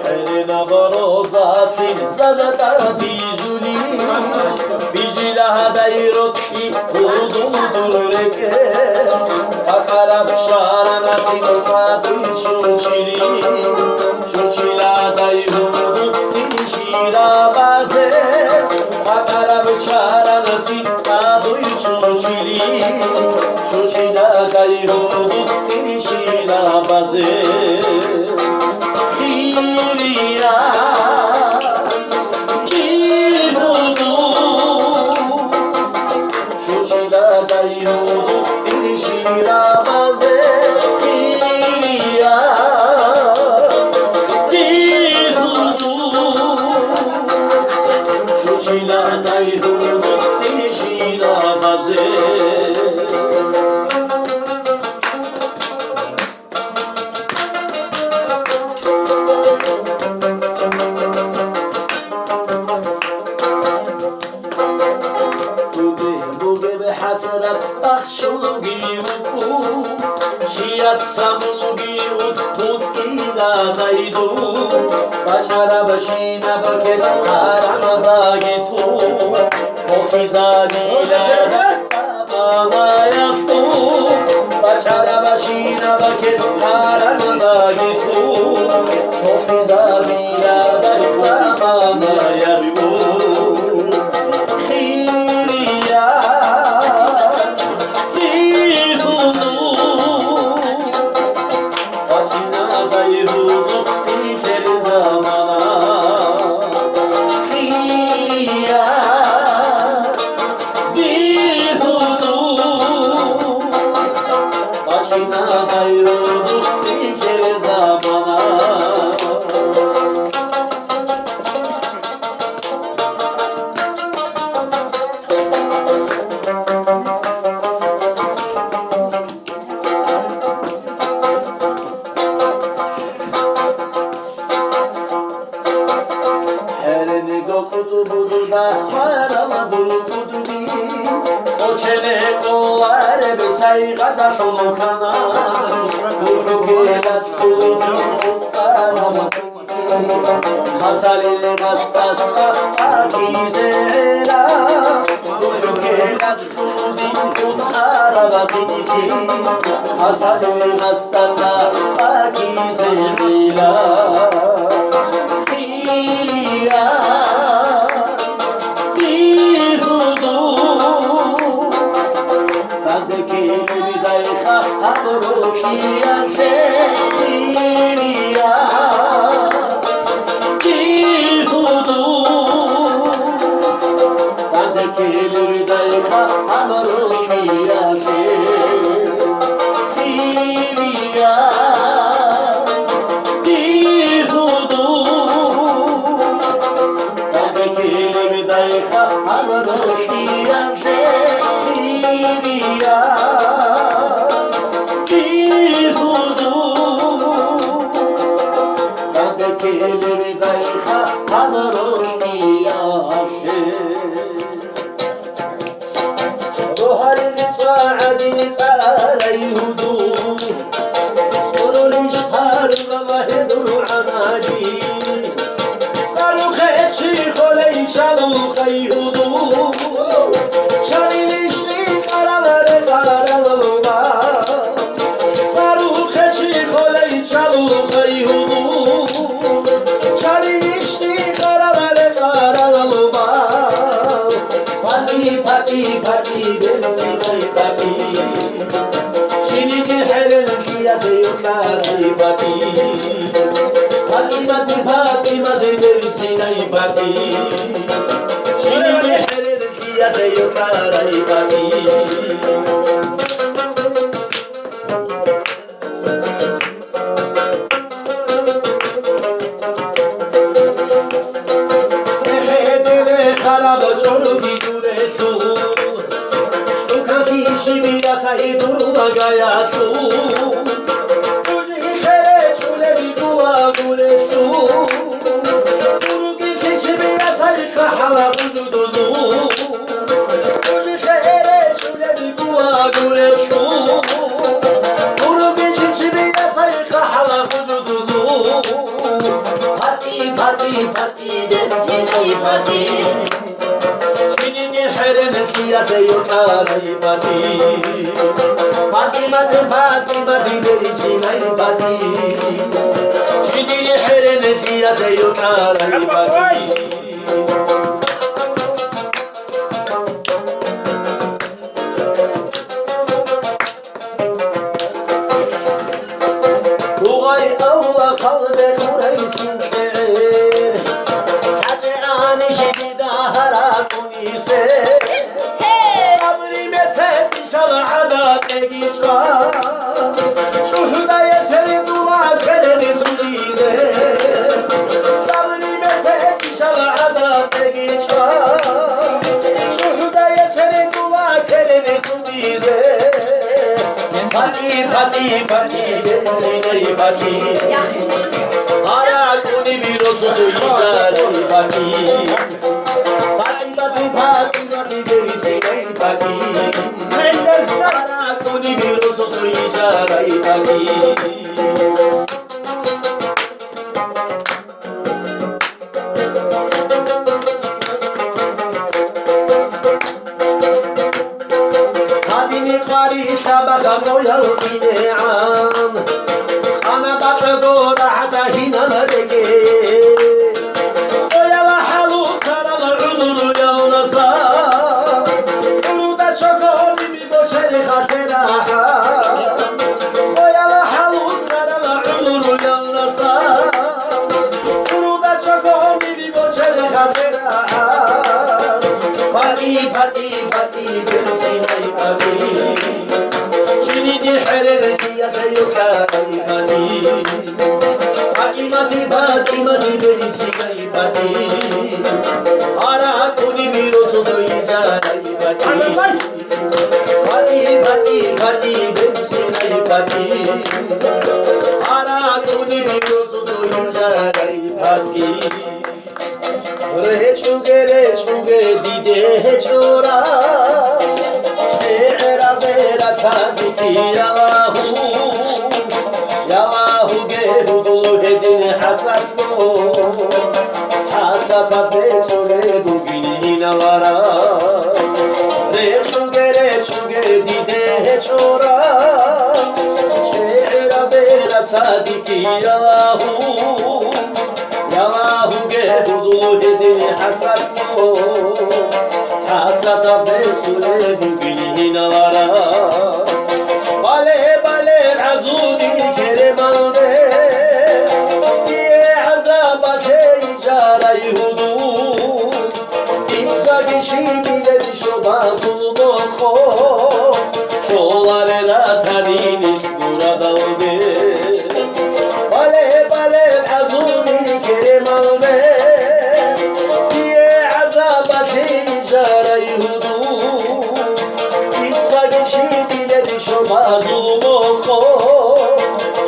Helena Barozatsin Zazata Bijuli Bijila Dairot I Udul Reke Akarat Sharanasin Sadu Chuchili Chuchila Dairot Ishira Baze Akarat Sharanasin Sadu Chuchili Chuchila Dairot Ishira Baze Samulgi ut ila naidu Bachara bashina baket harama bagitu Okizagila sabana yaftu Bachara bashina baket harama bagitu Okizagila sabana yaftu Gure pati pati dersine pati Şimdi herenet yate yotaray pati Pati mati pati mati dersine pati Şimdi herenet yate yotaray pati Rugay avla kaldı kuraysin Çacıani şedi dahara kunise Sabri meset inşallah adat egiçva Şuhudaya seri dua kereni sulize Sabri meset inşallah adat egiçva Şuhudaya seri dua kereni sulize Pati pati pati dersine pati Ara kuni birosu duyacağım pati Pati pati pati pati dersine pati Ara kuni birosu duyacağım pati Şabaka koyal ine'am Ana baka gora hata hinana deke Soyala halu sarala ululu yawnasa Uruda çoko bibi goçeri hateraha Soyala halu sarala ululu yawnasa Uruda çoko bibi goçeri hateraha Pati pati pati bilsinay pati Şimdi herereti yatayuka imani Imati bati mati berisi imani Ara kuni mirosu duyacağım imani Pati pati pati berisi imani Ara kuni mirosu duyacağım imani Reçuge dide çora Şehra vera sadiki yalahu Yalahu gehudulu hedin hasaklo Hasata beçole bugün hinalara Reçuge dide çora Şehra vera sadiki yalahu Yalahu gehudulu hedin hasaklo Hasata beçole bugün hinalara Bale bale azudi keremanve Diye azaba şeycarayı hudud İmsa kişi bile bir şoba zulmo kho Şolar la taniniz nura dalbe Bale bale azudi keremanve Diye azaba şeycarayı hudud Şoma zulmo kho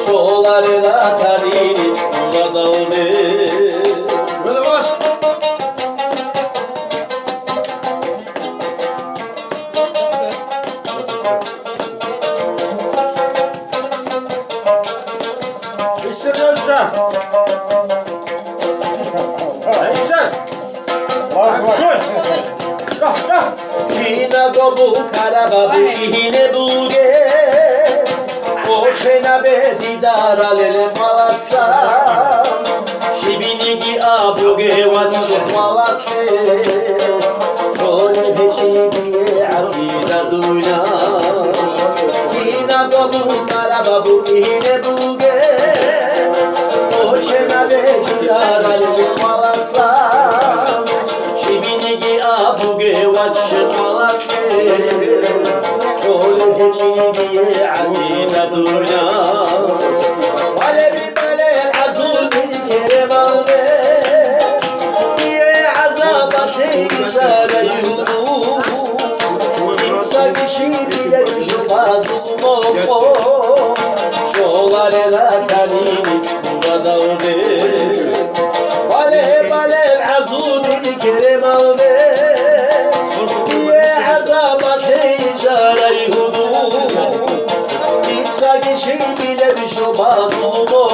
Şolarına tanini burada olme Böyle baş İşte Kina gobu karababu ihine bulge Oçena be didara lele malasa Şibinigi abuge vatşe malake Kone heçi diye adida duyna Kina gobu karababu ihine bulge Oçena be didara lele malasa Şibinigi abuge vatşe malake Kole hecidiye adina duyna Valebi bale azuzil keremanve Diye azaba şeyişare yudu İmsa kişi bile düşmaz zulmo Şolarına tanini burada oldu Vale bale azuzil keremanve Diye azaba şeyişare yudu İmsa kişi bile düşmaz zulmo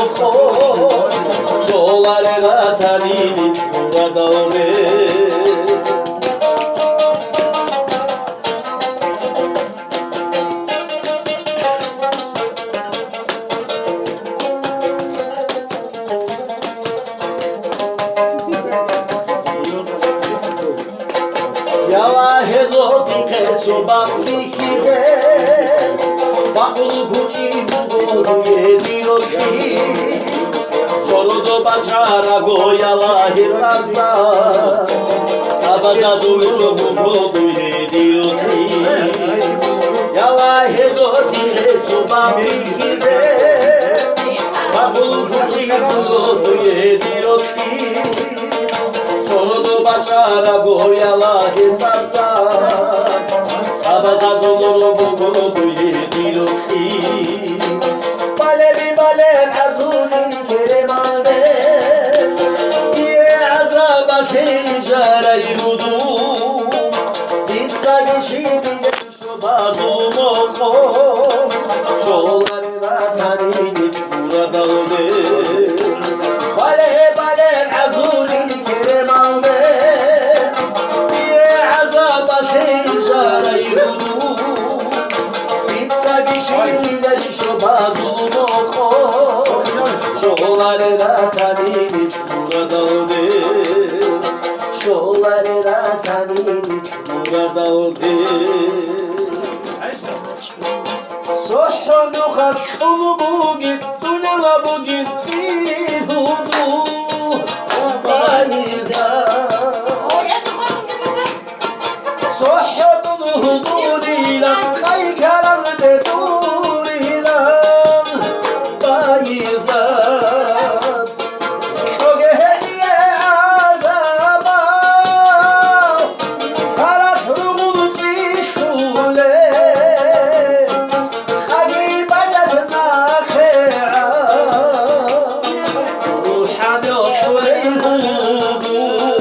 Şolarına tanini burada ove Yala hezo dikeso bakti hize Bakulu kuchi bugoru yediroti Sorodo bacara goyala hezaza Sabaza dulu bugoru yediroti Yala hezo dikeso bakti hize Bakulu kuchi bugoru yediroti Sorodo bacara goyala hezaza Sabaza dulu bugoru yediroti Balebi balen azuli keremande Ye azaba hijara yudu Bitsa geçibi şoba zulmoko Şoları da tarinif burada ode Bale balen azuli keremande Ye azaba hijara yudu Bitsa geçibi şoba zulmoko Şoları da tarinif burada ode Şoları da tarinif burada ode Sohnu hakkunu bu gitti ne la bu gitti hudu Bayza Sohnu hudu ilan kaykarar de dur ilan Bayza O geheliye azaba Karat ruğunu zişule روحنا حليهم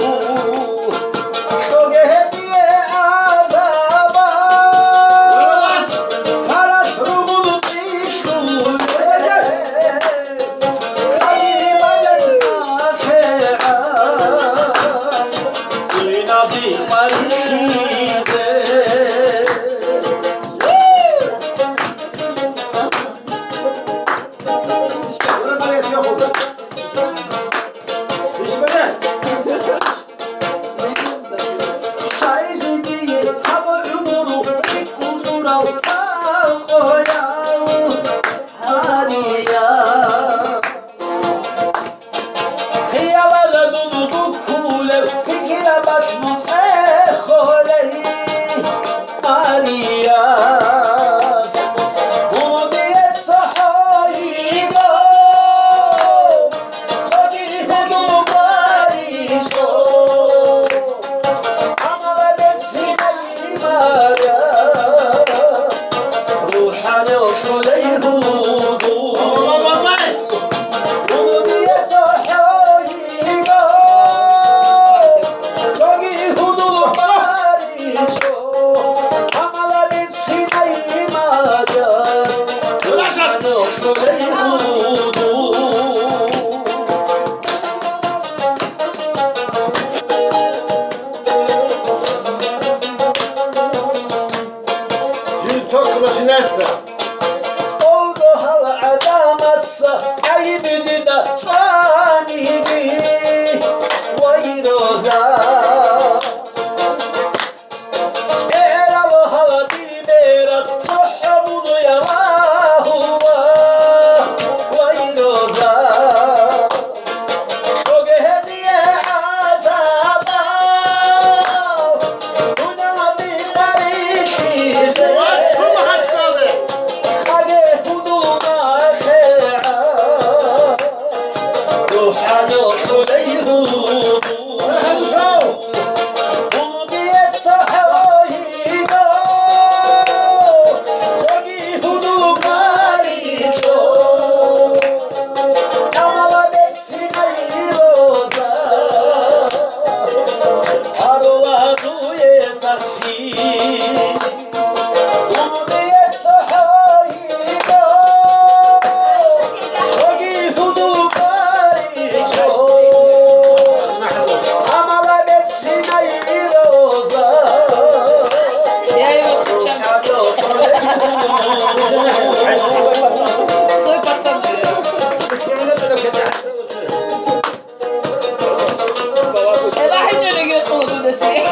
Hulusi.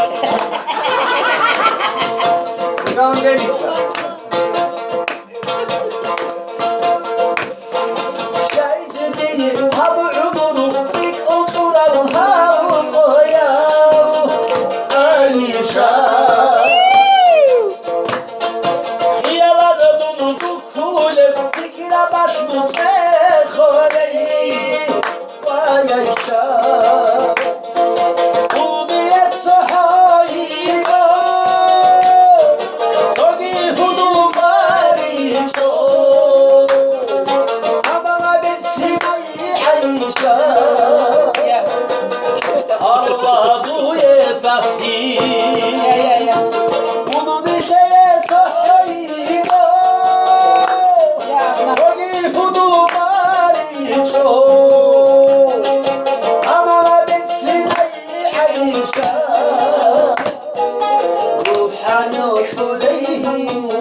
İran Deniz'e. Şehzedeyim ha bu umuru ilk oturalım halkaya. Ayşe. Hiyalaza durduk kule dikine başlı sekholeyi. Vay Ayşe. Allah bu yesafi bunu bir şeye sahayla Sogi bunu bari çok ama bitsin Ayşe ruhanı kuleyhudu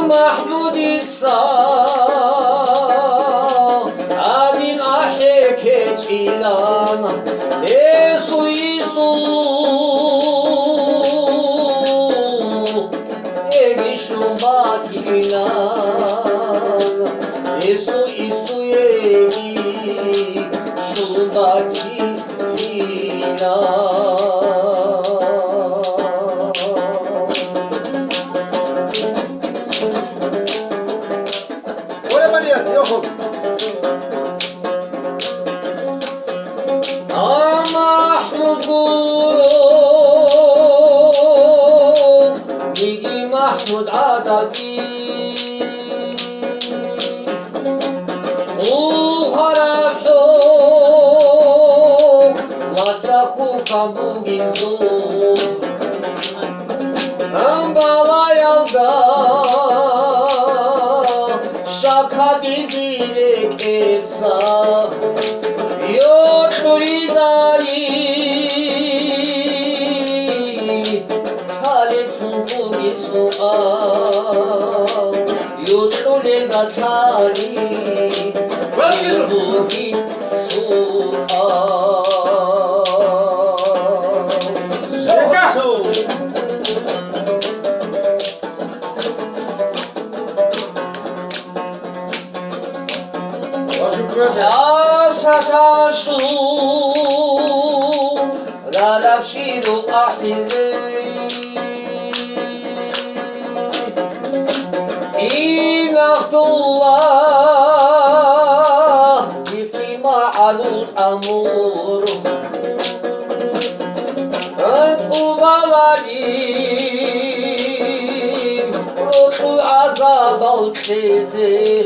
محمود الصا عادين أحيك جيلانا يسو يسو يجي شباكينا يسو يسو يجي شباكينا محمود قولوا يجي محمود عددي وخرب شوق وسخو كابوغي زوق أمبالا يلقى شاكا بيديرك إفساق Yoturidari Halep suntugi sual Yotule gatari Yotugi sual سكاشو لا لفشير أحزي إن أخت الله يقيم على الأمور أنت أبالي روح العذاب الخزي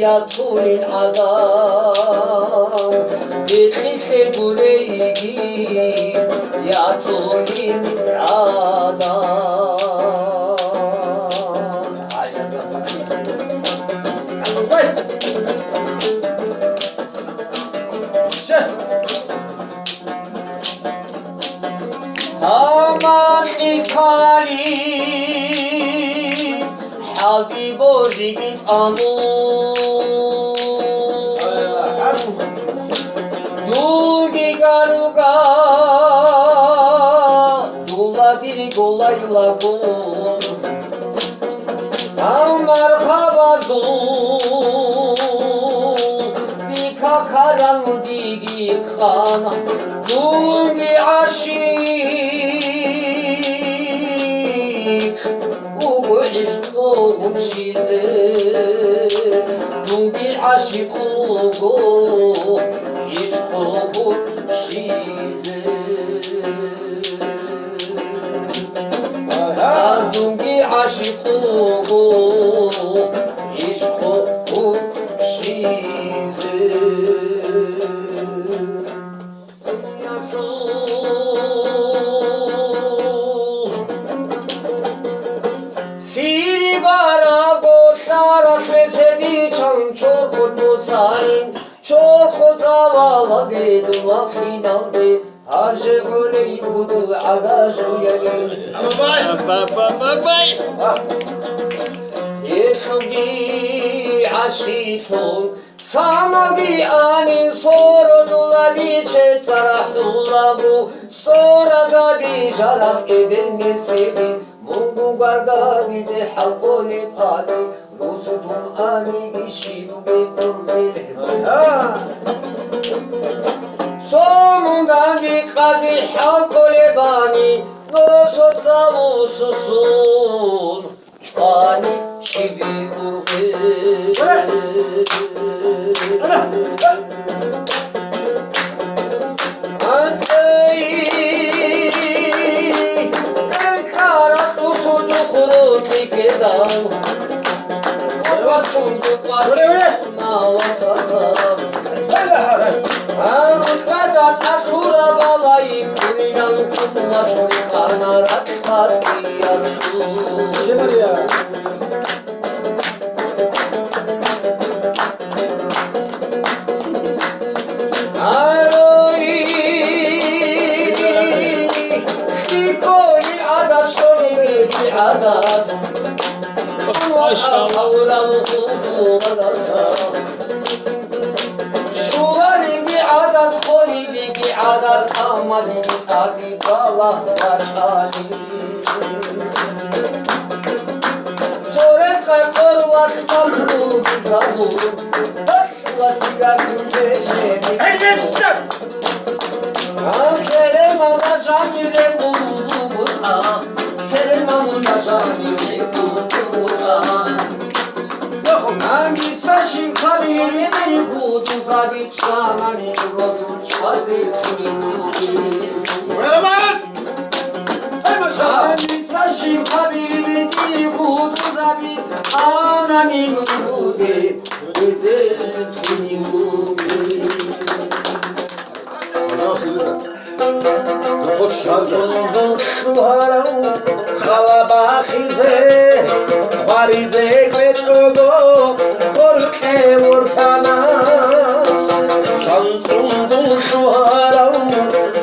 يا طول العذاب بخيخ بوليجي يا طول العذاب aman ikali حبيبو جيت أمور دوغي غاروغا دولا بيري غولاي لاغون مرحبا زو بيكا كاران ديغي خانا دوغي عشيق وعشقهم شيزي دوغي عشقوغو يشقوغو شيزي دوغي عشقوغو يشقوغو شيزي sedi çan çok musarin çok zavala dedim afinalde Hacı güley kudul adaju yerim Bay. Yesugi aşitun Samagi anin sorunulali çetarahulahu Sonra gadi jarab ibn sedi Mungu garga bize halkole pali Rusudum ani gişibu gekum Sonundan bir kazi halkole bani Rusud zavususun Çani şibi kurgı Şuları bir adet koli bir adet amali adi balah başali Soret kar var kabul bir kabul Takla sigar güneşe Kerem ana şanile buldu buta Kerem ana şanile buldu buta Hangi saçın kariyeri kutu zabit şanani rozun çazi Hangi saçın kariyeri kutu zabit anani kutu Güzel kini Şazundu şuharav Khalaba khize Kharize kveçogo Korke vurtana Şazundu şuharav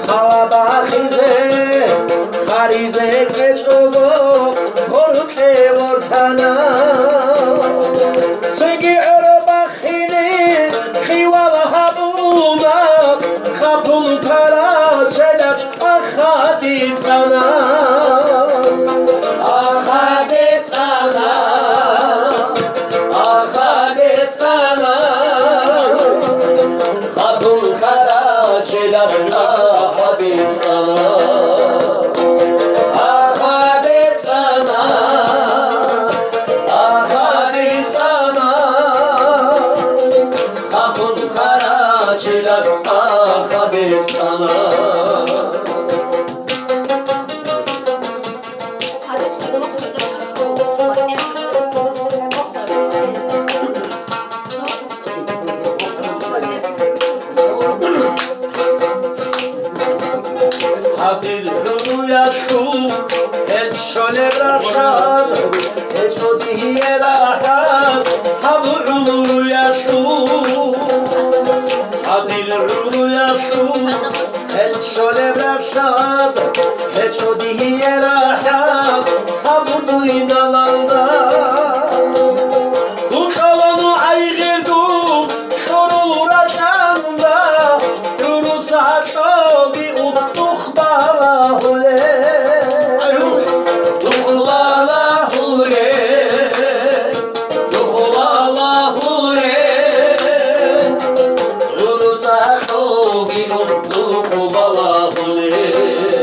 Khalaba khize Kharize kveçogo Korke vurtana Segi öroba khili Khiwa vahabuna Khapun kara çelep Ahadi sana Ahade sana Ahade sana Hatun kara çeler ahade sana Ahade sana Ahade sana Hatun kara çeler ahade sana Habil rüyashu El şöyle raşad El şodiye rahat Habil rüyashu Habil rüyashu El şöyle raşad El şodiye rahat Habil inalanda Bu kalonu aygırdım Sorulur atanda Yuru sahatta bir uttuk bağlahule Duhlala hure Duhlala hure Yunus Akdo bir duhlala hure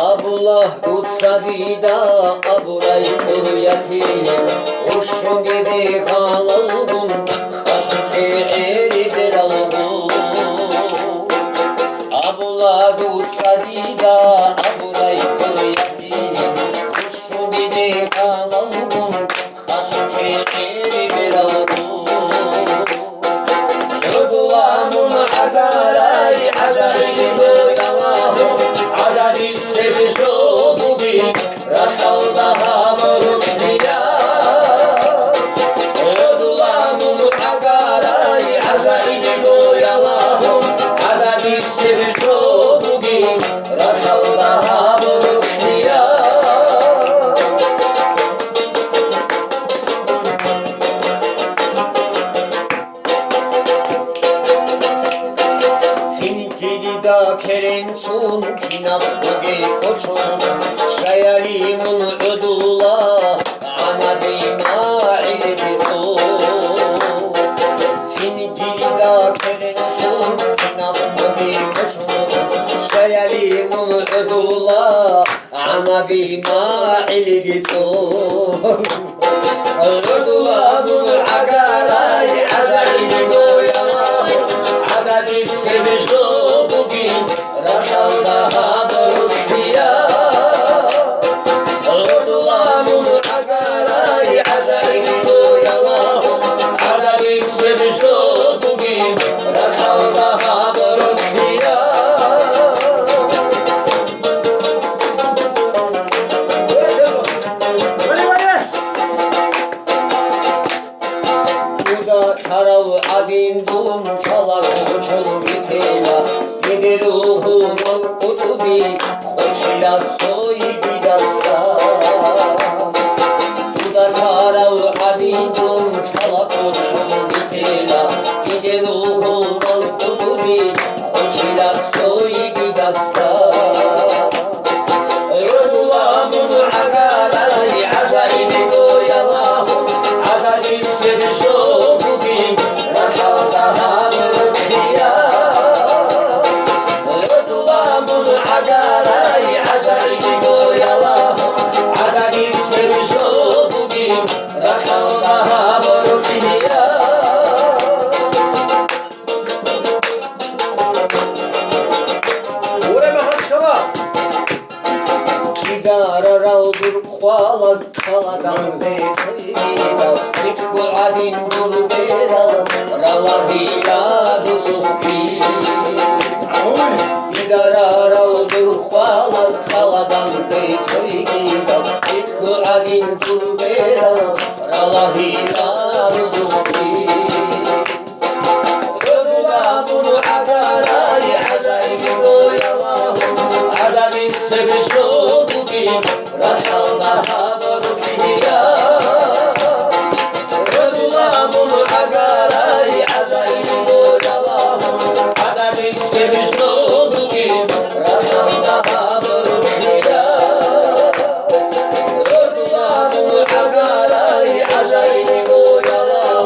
Abullah tutsadida aburay kuryati Uşu gibi kalalgun Haşki eri belalgun Abullah tutsadida aburay kuryati Uşu gibi kalalgun Haşki eri belalgun Yudulamun agaray ajayi doyalahun Adadi sevişo bugün Rakalda hamuruk diya Yudulamun agaray ajayi doyalahun Adadi sevişo bugün Rakalda hamuruk diya Kerensun kinap buge koçun Şayalimun ödula Ana bima ilditu Sinigida kerensun kinap buge koçun Şayalimun ödula Ana bima ilditu Ödulamun agaray ajayi doyala Adadi sevişo bugün Rakalda hamuruk diya Ödulamun agaray ajayi doyalahun Adadi sevişo bugün Rakalda hamuruk diya Yuda karav adindum çalak uçul bitela Yedi ruhum al kutubi Hoşilat soydi dasta Yuda karav adindum çalak uçul bitela Yedi ruhum al kutubi Hoşilat soydi dasta Yudulamun agaray ajayi doyalahun Adadi sevişo bugün Rakalda hamuruk diya Yudulamun agaray ajayi doyalahun Adadi sevişo bugün Rakalda hamuruk diya Idara ravdur khwalaz khaladan bekida Mikhu adin dul bera Rala hila dusuki Idara ravdur khwalaz khaladan bekida Mikhu adin dul bera Rala hila dusuki Yudulamun agaray ajayi doyalahun Adadi sevişo bugün Rakalda hamuruk diya Yudulamun agaray ajayi doyalahun Adadi sevişo bugün Rakalda hamuruk diya Yudulamun agaray ajayi doyalahun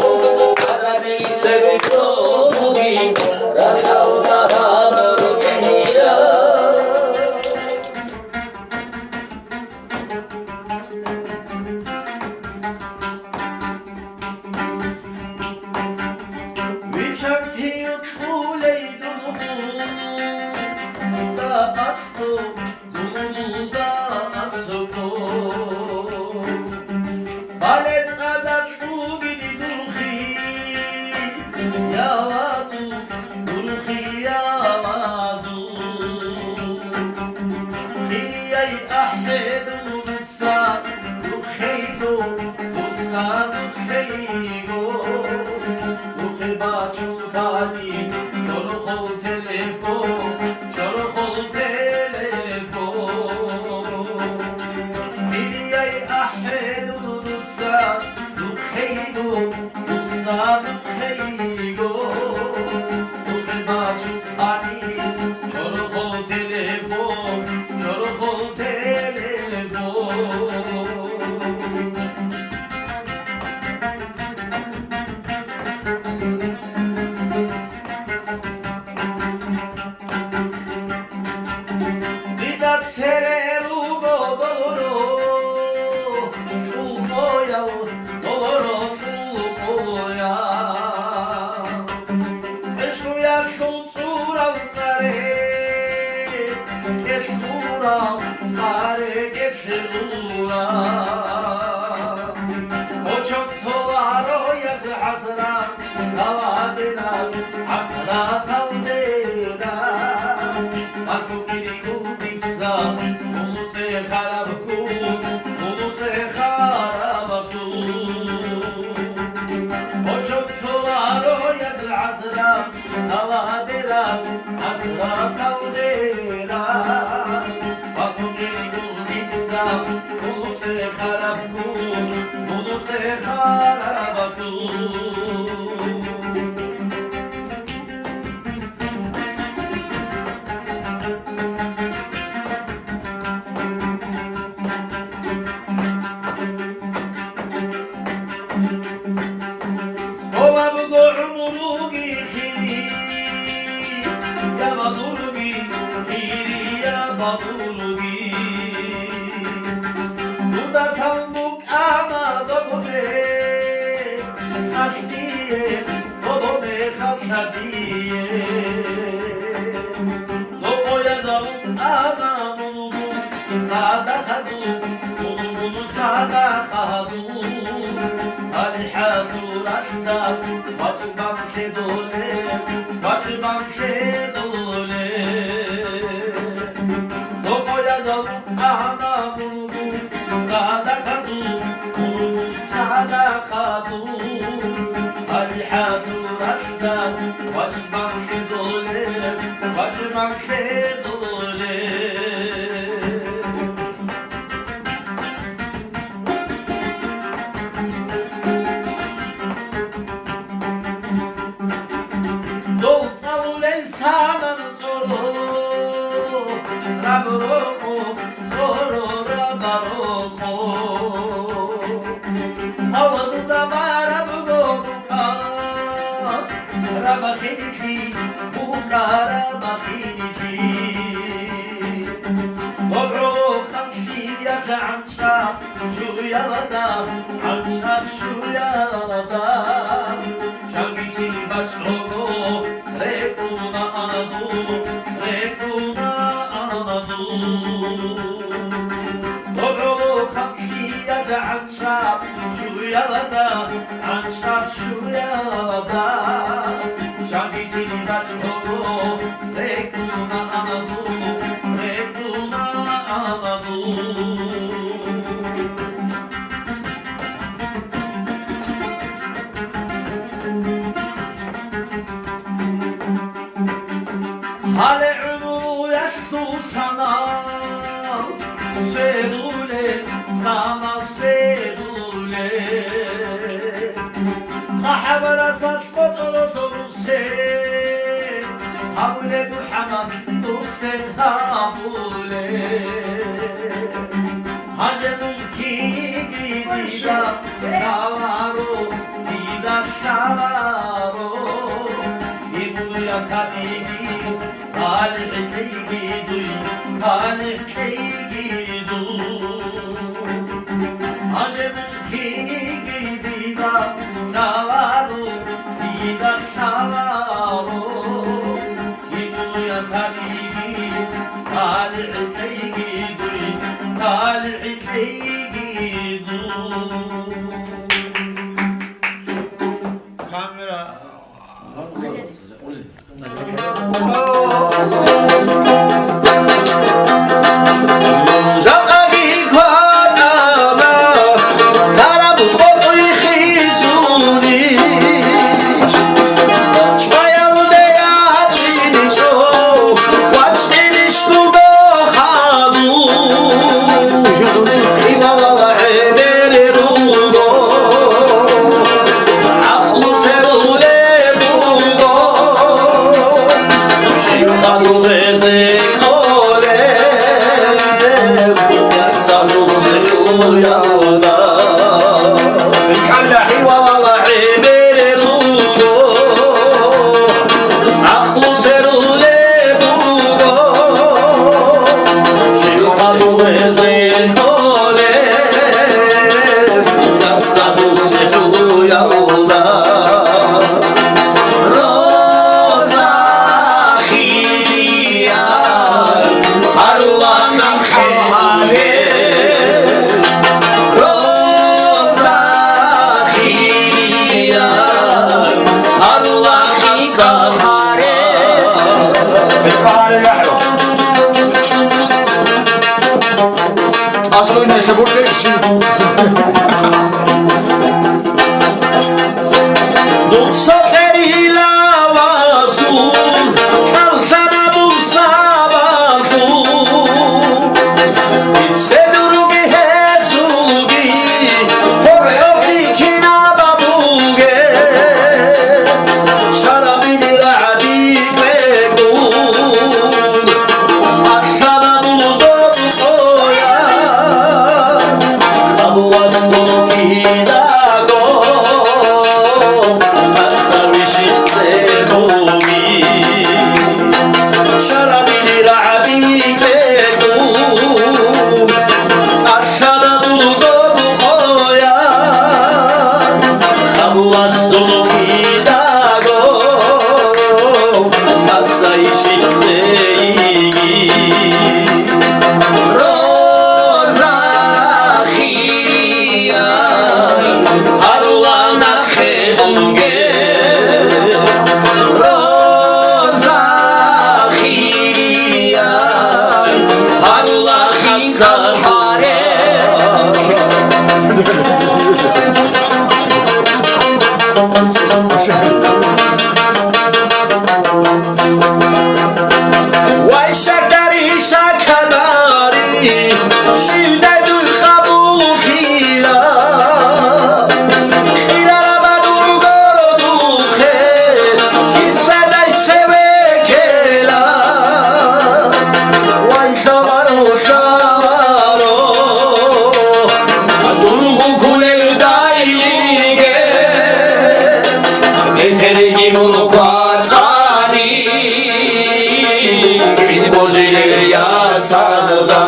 Aklı على نحو Az oynayışa burada işin. Tutsa teriyle vasul, kalsana bulsa vasul. Bitse durugi hesulgi, horeo fikina babuge. Şarabini ra'dik ve kul, asana buludu koya. Kabu aslu kidago. Vay şekeri şekeri, şivdedül kabul hila. Hilara bedur gördü khe, hissedey sevekela. Vay şavaro şavaro, adungu kulel daige. Betergi bunu kuatani, Bozilir yasaza.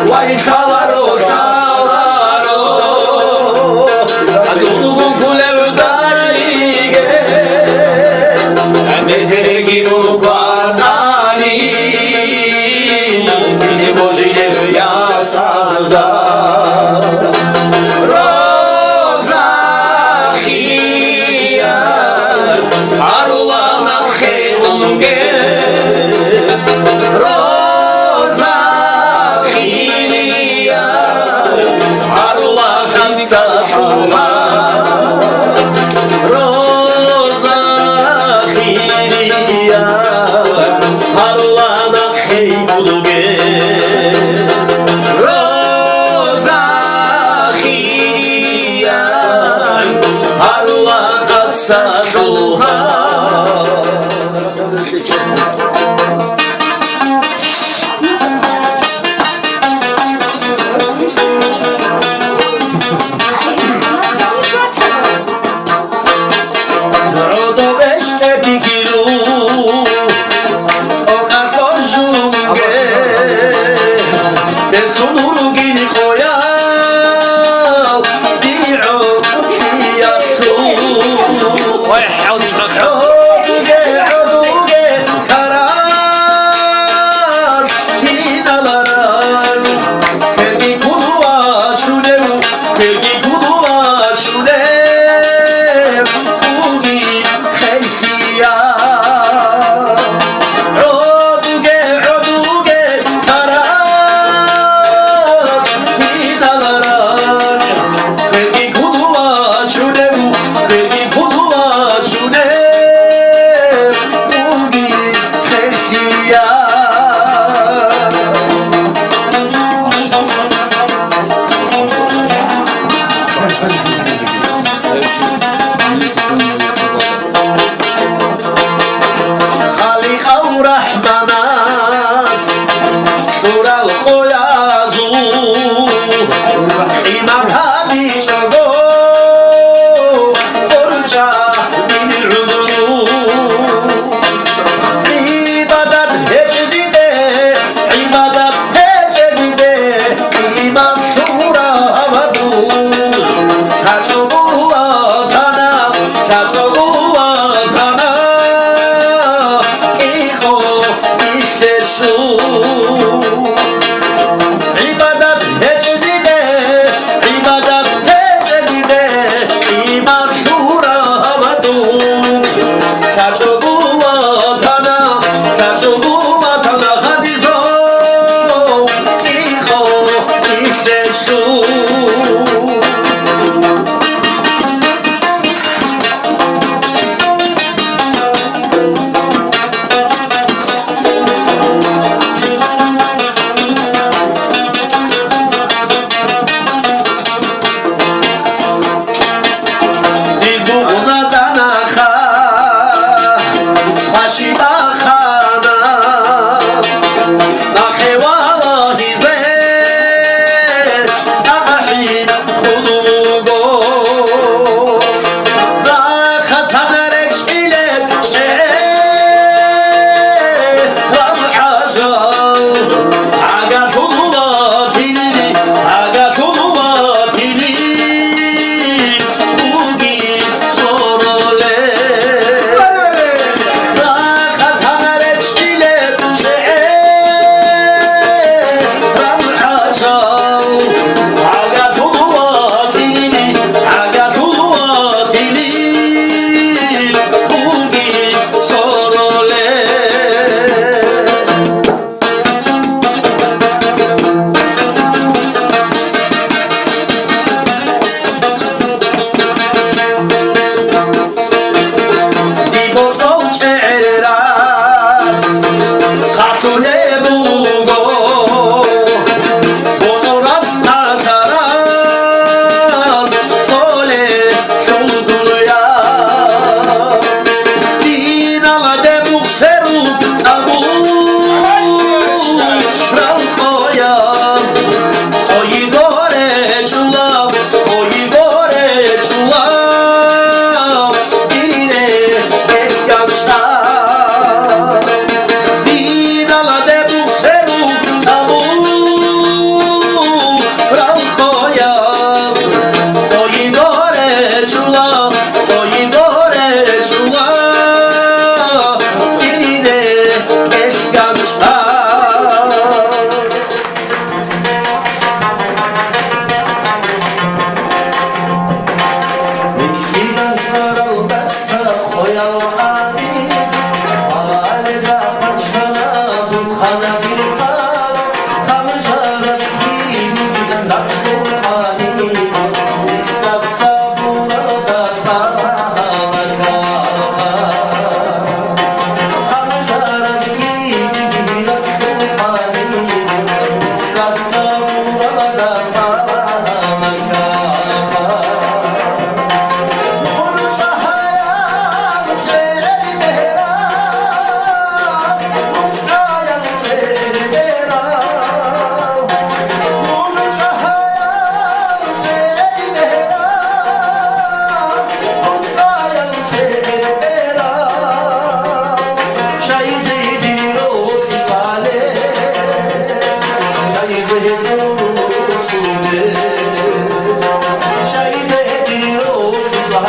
Vay şavaro şavaro, adungu kulel daige. Betergi bunu kuatani, Bozilir yasaza.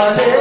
lale